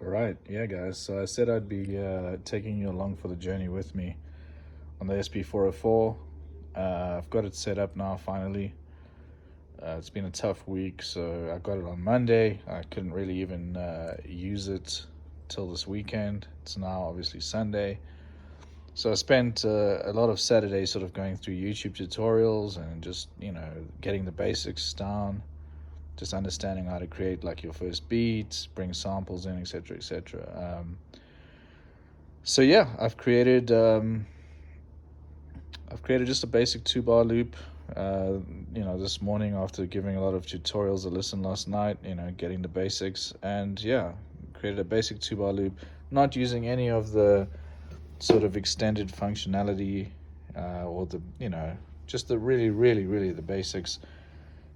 Right, yeah, guys. So I said I'd be taking you along for the journey with me on the SP404. I've got it set up now finally. It's been a tough week, so I got it on Monday. I couldn't really even use it till this weekend. It's now obviously Sunday. So I spent a lot of Saturday sort of going through YouTube tutorials and just, getting the basics down, just understanding how to create like your first beats, bring samples in, etc., etc. So yeah, I've created just a basic 2 bar loop. This morning after giving a lot of tutorials a listen last night, getting the basics, and yeah, created a basic 2 bar loop, not using any of the sort of extended functionality, or just the really, really, really the basics.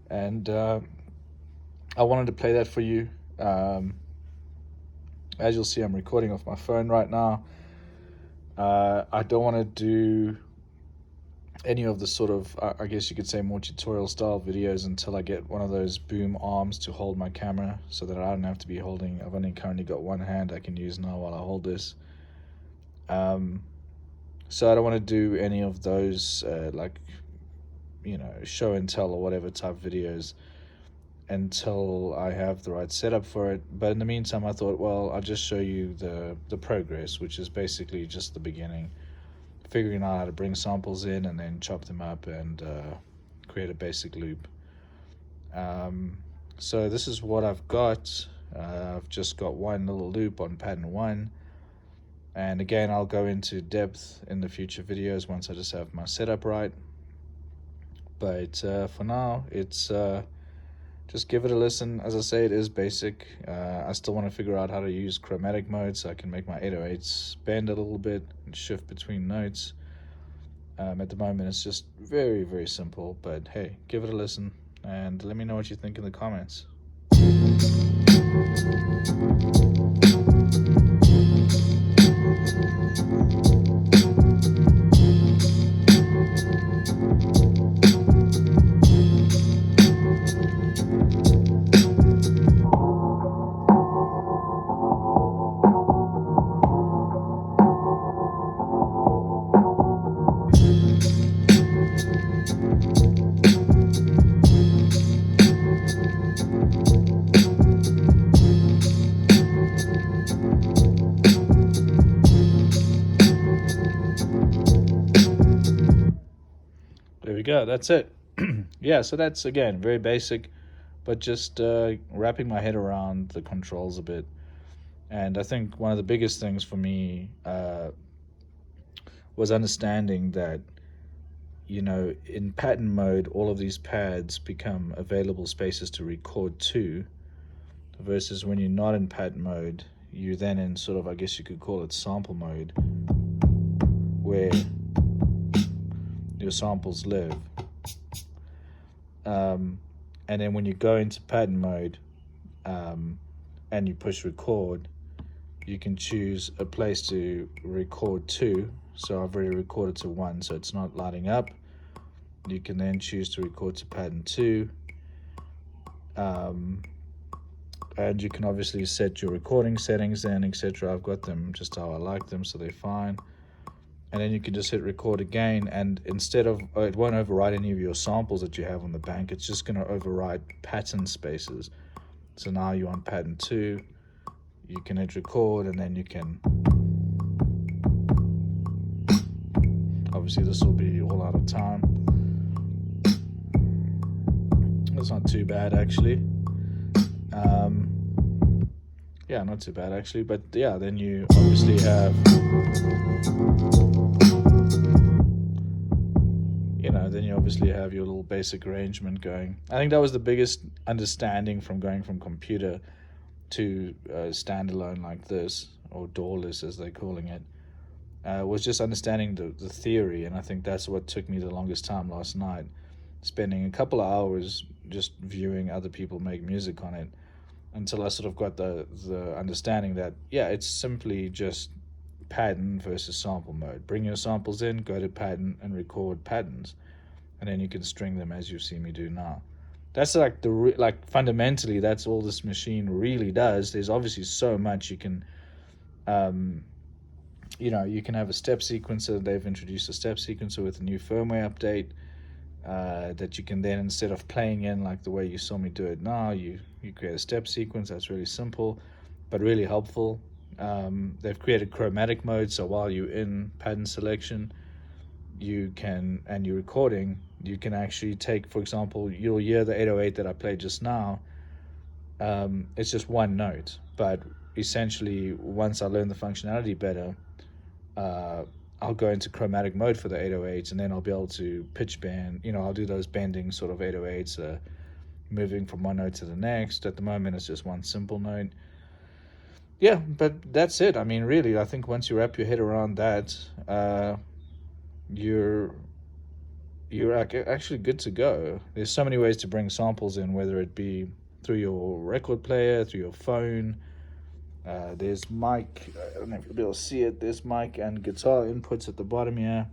And I wanted to play that for you. As you'll see, I'm recording off my phone right now. I don't want to do any of the sort of, I guess you could say, more tutorial style videos until I get one of those boom arms to hold my camera, so that I don't have to be holding. I've only currently got one hand I can use now while I hold this. So I don't want to do any of those show and tell or whatever type videos until I have the right setup for it. But in the meantime, I thought, well, I'll just show you the progress, which is basically just the beginning, figuring out how to bring samples in and then chop them up and create a basic loop. So this is what I've got. I've just got one little loop on pattern 1. And again, I'll go into depth in the future videos once I just have my setup right. But for now, it's just give it a listen. As I say, it is basic. I still want to figure out how to use chromatic mode so I can make my 808s bend a little bit and shift between notes. At the moment, it's just very, very simple. But hey, give it a listen and let me know what you think in the comments. There we go. That's it. Yeah, so that's again very basic, but just wrapping my head around the controls a bit. And I think one of the biggest things for me was understanding that, in pattern mode, all of these pads become available spaces to record to, versus when you're not in pattern mode, you're then in sort of, I guess you could call it sample mode, where your samples live. And then when you go into pattern mode and you push record, you can choose a place to record to. So I've already recorded to 1, so it's not lighting up. You can then choose to record to pattern 2. And you can obviously set your recording settings in, etc. I've got them just how I like them, so they're fine. And then you can just hit record again, and instead of, it won't override any of your samples that you have on the bank. It's just going to override pattern spaces. So now you're on pattern 2. You can hit record, and then you can, obviously this will be all out of time. That's not too bad actually. Yeah, not too bad actually. But yeah, then you obviously have, your little basic arrangement going. I think that was the biggest understanding from going from computer to standalone like this, or doorless as they're calling it, was just understanding the theory. And I think that's what took me the longest time last night, spending a couple of hours just viewing other people make music on it, until I sort of got the understanding that, yeah, it's simply just pattern versus sample mode. Bring your samples in, go to pattern and record patterns, and then you can string them as you see me do now. that's like like fundamentally, that's all this machine really does. There's obviously so much you can, you can have a step sequencer. They've introduced a step sequencer with a new firmware update, that you can then, instead of playing in like the way you saw me do it now, you create a step sequence. That's really simple but really helpful. They've created chromatic mode, so while you're in pattern selection, you can, and you're recording, you can actually take, for example, you'll hear the 808 that I played just now. It's just one note, but essentially once I learn the functionality better, I'll go into chromatic mode for the 808s, and then I'll be able to pitch bend. I'll do those bending sort of 808s, moving from one note to the next. At the moment, it's just one simple note. Yeah, but that's it. I mean, really, I think once you wrap your head around that, you're actually good to go. There's so many ways to bring samples in, whether it be through your record player, through your phone. There's mic, I don't know if you'll be able to see it, there's mic and guitar inputs at the bottom here.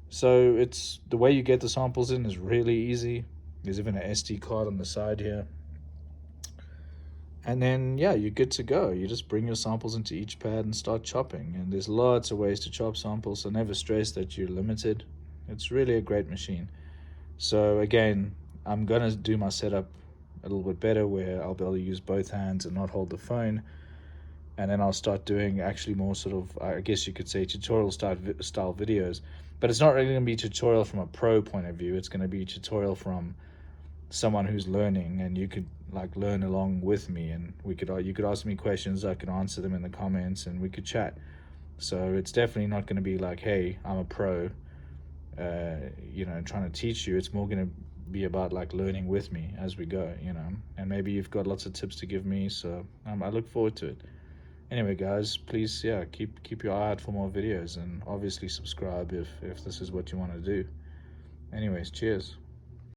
So it's, the way you get the samples in is really easy. There's even an SD card on the side here. And then, yeah, you're good to go. You just bring your samples into each pad and start chopping. And there's lots of ways to chop samples, so never stress that you're limited. It's really a great machine. So again, I'm going to do my setup a little bit better, where I'll be able to use both hands and not hold the phone. And then I'll start doing actually more sort of, I guess you could say, tutorial style videos. But it's not really going to be tutorial from a pro point of view. It's going to be tutorial from someone who's learning, and you could like learn along with me, and you could ask me questions, I could answer them in the comments, and we could chat. So it's definitely not going to be like, hey, I'm a pro, trying to teach you. It's more going to be about like learning with me as we go, and maybe you've got lots of tips to give me, so I look forward to it. Anyway, guys, please, keep your eye out for more videos, and obviously subscribe if this is what you want to do. Anyways, cheers.